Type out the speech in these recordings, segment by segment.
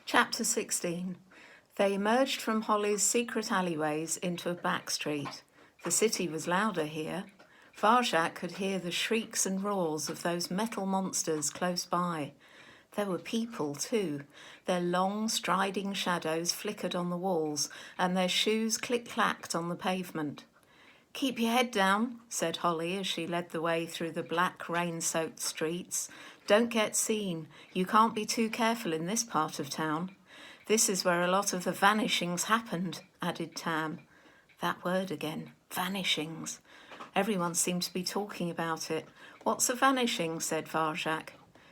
Chapter 16. They emerged from Holly's secret alleyways into a back street. The city was louder here. Varjak could hear the shrieks and roars of those metal monsters close by. There were people, too. Their long, striding shadows flickered on the walls, and their shoes click-clacked on the pavement. "Keep your head down," said Holly as she led the way through the black, rain-soaked streets. "Don't get seen. You can't be too careful in this part of town." "This is where a lot of the vanishings happened," added Tam. That word again, vanishings. Everyone seemed to be talking about it. "What's a vanishing?" said Varjak.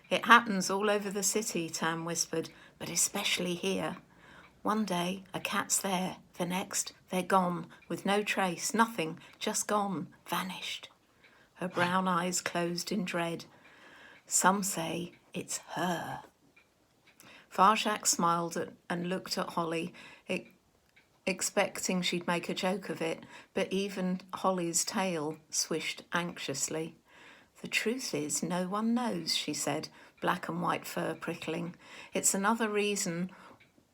"It happens all over the city," Tam whispered, "but especially here. One day a cat's there, the next they're gone, with no trace, nothing, just gone, vanished." Her brown eyes closed in dread. "Some say it's her." Varjak smiled and looked at Holly, expecting she'd make a joke of it, but even Holly's tail swished anxiously. "The truth is, no one knows," she said, black and white fur prickling. "It's another reason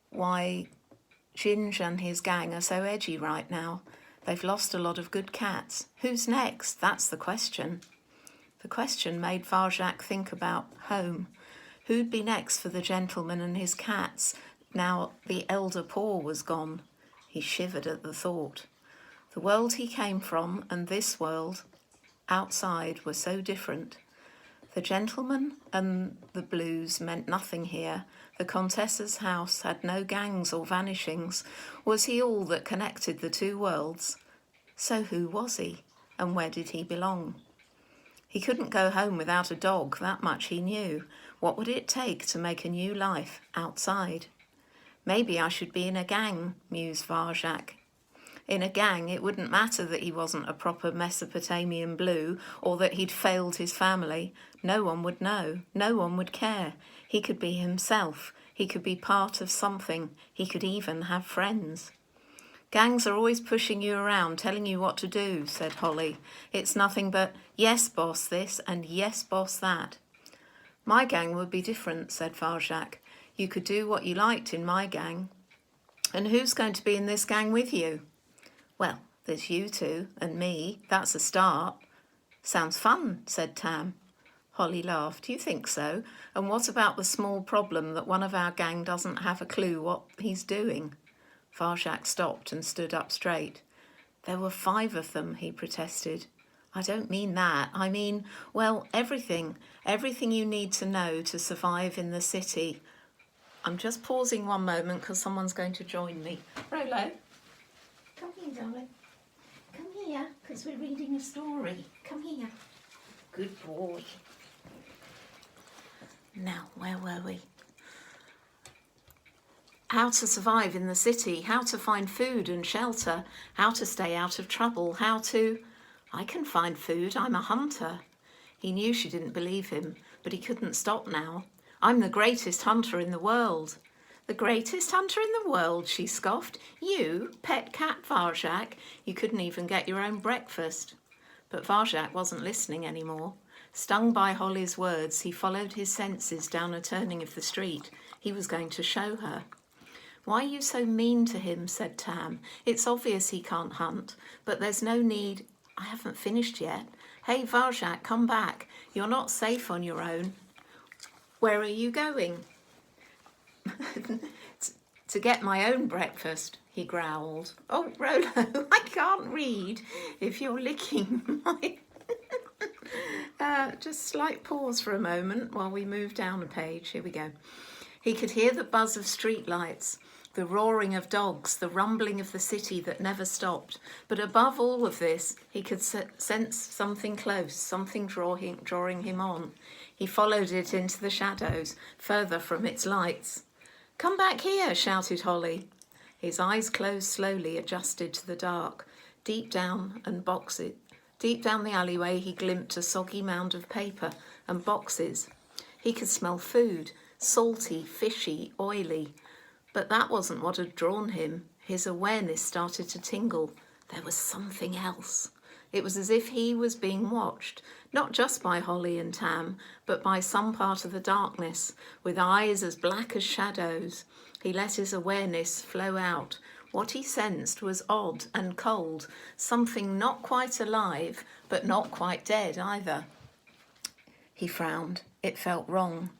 why Ginge and his gang are so edgy right now. They've lost a lot of good cats. Who's next? That's the question." The question made Varjak think about home. Who'd be next for the gentleman and his cats now the elder paw was gone? He shivered at the thought. The world he came from and this world outside were so different. The gentleman and the blues meant nothing here. The Contessa's house had no gangs or vanishings. Was he all that connected the two worlds? So who was he, and where did he belong? He couldn't go home without a dog, that much he knew. What would it take to make a new life outside? "Maybe I should be in a gang," mused Varjak. In a gang, it wouldn't matter that he wasn't a proper Mesopotamian blue or that he'd failed his family. No one would know. No one would care. He could be himself. He could be part of something. He could even have friends. "Gangs are always pushing you around, telling you what to do," said Holly. "It's nothing but, yes, boss this, and yes, boss that." "My gang would be different," said Varjak. "You could do what you liked in my gang." "And who's going to be in this gang with you?" "Well, there's you two and me. That's a start." "Sounds fun," said Tam. Holly laughed. "You think so? And what about the small problem that one of our gang doesn't have a clue what he's doing?" Varjak stopped and stood up straight. "There were 5 of them," he protested. "I don't mean that. I mean, well, everything you need to know to survive in the city." I'm just pausing one moment because someone's going to join me. Rolo, come here, darling. Come here, because we're reading a story. Come here. Good boy. Now, where were we? How to survive in the city, how to find food and shelter, how to stay out of trouble, I can find food, I'm a hunter. He knew she didn't believe him, but he couldn't stop now. "I'm the greatest hunter in the world." "The greatest hunter in the world," she scoffed. "You, pet cat Varjak, you couldn't even get your own breakfast." But Varjak wasn't listening anymore. Stung by Holly's words, he followed his senses down a turning of the street. He was going to show her. "Why are you so mean to him?" said Tam. "It's obvious he can't hunt, but there's no need—" "I haven't finished yet. Hey, Varjak, come back. You're not safe on your own." "Where are you going?" "To get my own breakfast," he growled. "Oh, Rolo, I can't read if you're licking my..." Just slight pause for a moment while we move down a page. Here we go. He could hear the buzz of street lights, the roaring of dogs, the rumbling of the city that never stopped. But above all of this, he could sense something close, something drawing him on. He followed it into the shadows, further from its lights. "Come back here," shouted Holly. His eyes closed slowly, adjusted to the dark. Deep down the alleyway, he glimpsed a soggy mound of paper and boxes. He could smell food, salty, fishy, oily. But that wasn't what had drawn him. His awareness started to tingle. There was something else. It was as if he was being watched, not just by Holly and Tam, but by some part of the darkness, with eyes as black as shadows. He let his awareness flow out. What he sensed was odd and cold, something not quite alive, but not quite dead either. He frowned. It felt wrong.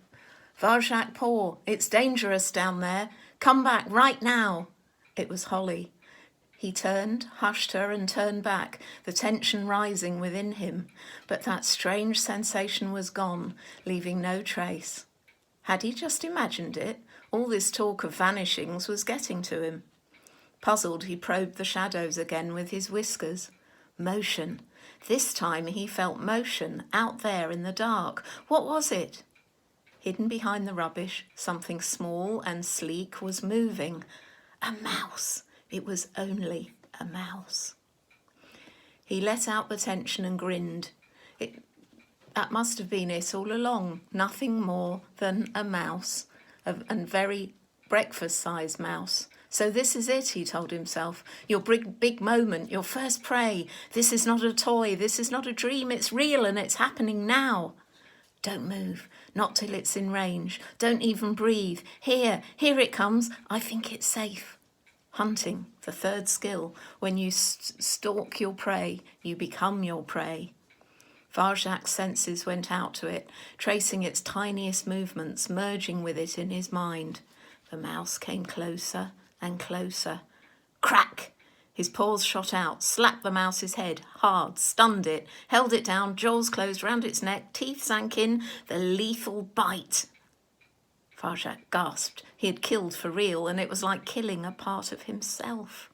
Varshak Paw, it's dangerous down there. Come back right now. It was Holly. He turned, hushed her, and turned back, the tension rising within him. But that strange sensation was gone, leaving no trace. Had he just imagined it? All this talk of vanishings was getting to him. Puzzled, he probed the shadows again with his whiskers. Motion. This time he felt motion out there in the dark. What was it? Hidden behind the rubbish, something small and sleek was moving. A mouse. It was only a mouse. He let out the tension and grinned. That must have been it all along. Nothing more than a mouse, and very breakfast-sized mouse. So this is it, he told himself. Your big moment, your first prey. This is not a toy. This is not a dream. It's real and it's happening now. Don't move. Not till it's in range. Don't even breathe. Here it comes. I think it's safe. Hunting, the third skill. When you stalk your prey, you become your prey. Varshak's senses went out to it, tracing its tiniest movements, merging with it in his mind. The mouse came closer and closer. Crack! His paws shot out, slapped the mouse's head hard, stunned it, held it down, jaws closed round its neck, teeth sank in, the lethal bite. Varshak gasped. He had killed for real, and it was like killing a part of himself.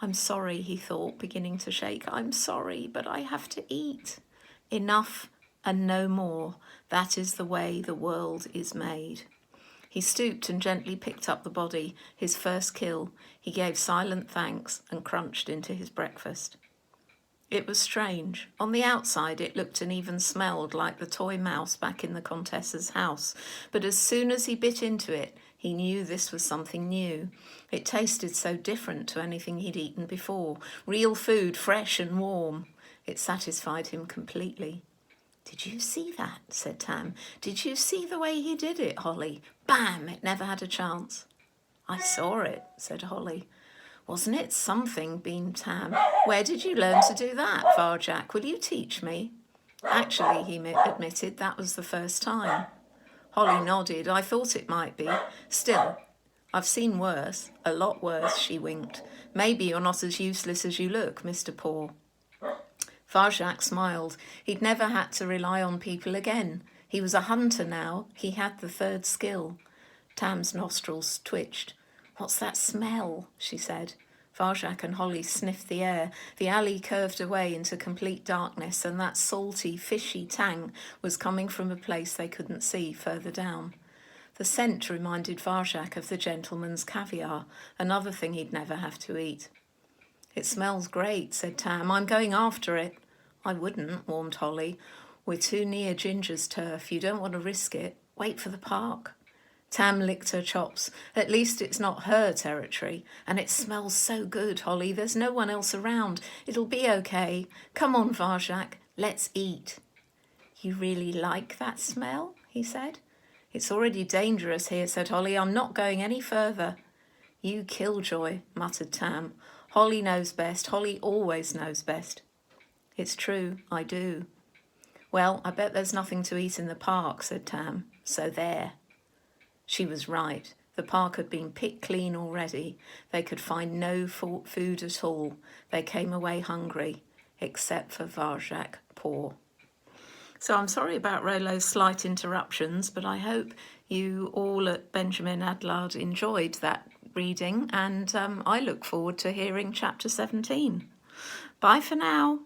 I'm sorry, he thought, beginning to shake. I'm sorry, but I have to eat. Enough and no more. That is the way the world is made. He stooped and gently picked up the body, his first kill. He gave silent thanks and crunched into his breakfast. It was strange. On the outside, it looked and even smelled like the toy mouse back in the Contessa's house. But as soon as he bit into it, he knew this was something new. It tasted so different to anything he'd eaten before. Real food, fresh and warm. It satisfied him completely. Did you see that? Said Tam. Did you see the way he did it, Holly? Bam! It never had a chance. I saw it, said Holly. Wasn't it something, beamed Tam. Where did you learn to do that, Varjak? Will you teach me? Actually, he admitted, that was the first time. Holly nodded. I thought it might be. Still, I've seen worse, a lot worse, she winked. Maybe you're not as useless as you look, Mr. Paw. Varjak smiled. He'd never had to rely on people again. He was a hunter now. He had the third skill. Tam's nostrils twitched. What's that smell? She said. Varjak and Holly sniffed the air. The alley curved away into complete darkness, and that salty, fishy tang was coming from a place they couldn't see further down. The scent reminded Varjak of the gentleman's caviar, another thing he'd never have to eat. It smells great, said Tam. I'm going after it. I wouldn't, warned Holly. We're too near Ginger's turf. You don't want to risk it. Wait for the park. Tam licked her chops. At least it's not her territory. And it smells so good, Holly. There's no one else around. It'll be okay. Come on, Varjak. Let's eat. You really like that smell? He said. It's already dangerous here, said Holly. I'm not going any further. You killjoy, muttered Tam. Holly knows best. Holly always knows best. It's true, I do. Well, I bet there's nothing to eat in the park, said Tam. So there. She was right. The park had been picked clean already. They could find no food at all. They came away hungry, except for Varjak Paw. So I'm sorry about Rollo's slight interruptions, but I hope you all at Benjamin Adlard enjoyed that reading, and I look forward to hearing chapter 17. Bye for now.